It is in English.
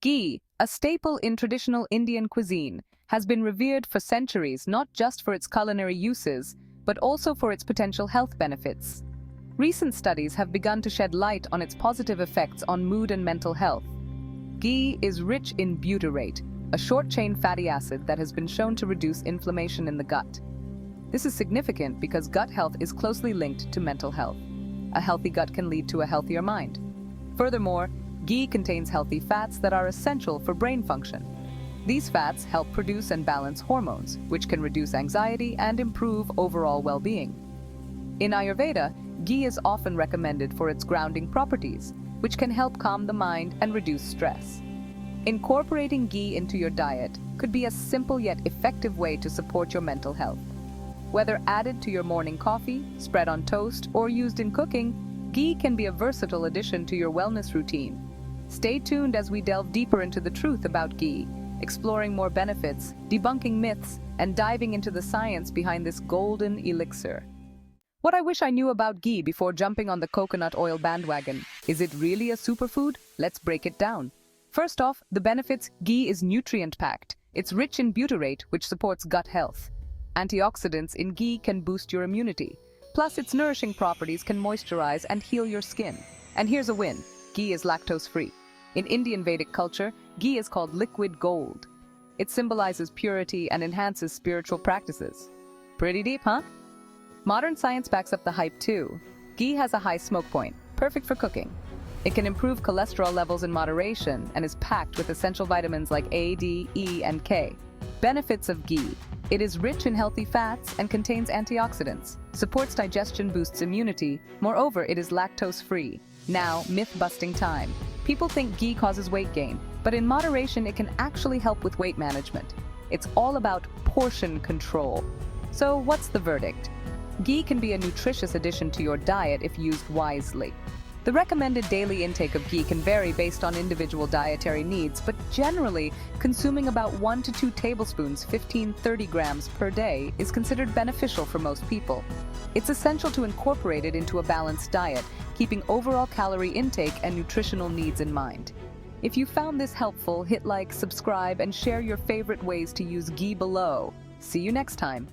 Ghee, a staple in traditional Indian cuisine, has been revered for centuries not just for its culinary uses, but also for its potential health benefits. Recent studies have begun to shed light on its positive effects on mood and mental health. Ghee is rich in butyrate, a short-chain fatty acid that has been shown to reduce inflammation in the gut. This is significant because gut health is closely linked to mental health. A healthy gut can lead to a healthier mind. Furthermore, ghee contains healthy fats that are essential for brain function. These fats help produce and balance hormones, which can reduce anxiety and improve overall well-being. In Ayurveda, ghee is often recommended for its grounding properties, which can help calm the mind and reduce stress. Incorporating ghee into your diet could be a simple yet effective way to support your mental health. Whether added to your morning coffee, spread on toast, or used in cooking, ghee can be a versatile addition to your wellness routine. Stay tuned as we delve deeper into the truth about ghee, exploring more benefits, debunking myths, and diving into the science behind this golden elixir. What I wish I knew about ghee before jumping on the coconut oil bandwagon. Is it really a superfood? Let's break it down. First off, the benefits: ghee is nutrient-packed. It's rich in butyrate, which supports gut health. Antioxidants in ghee can boost your immunity. Plus, its nourishing properties can moisturize and heal your skin. And here's a win: ghee is lactose-free. In Indian Vedic culture, ghee is called liquid gold. It symbolizes purity and enhances spiritual practices. Pretty deep, huh? Modern science backs up the hype too. Ghee has a high smoke point, perfect for cooking. It can improve cholesterol levels in moderation and is packed with essential vitamins like A, D, E, and K. Benefits of ghee: it is rich in healthy fats and contains antioxidants, supports digestion, boosts immunity. Moreover, it is lactose-free. Now, myth-busting time. People think ghee causes weight gain, but in moderation it can actually help with weight management. It's all about portion control. So what's the verdict? Ghee can be a nutritious addition to your diet if used wisely. The recommended daily intake of ghee can vary based on individual dietary needs, but generally, consuming about 1 to 2 tablespoons, 15-30 grams per day, is considered beneficial for most people. It's essential to incorporate it into a balanced diet, keeping overall calorie intake and nutritional needs in mind. If you found this helpful, hit like, subscribe, and share your favorite ways to use ghee below. See you next time.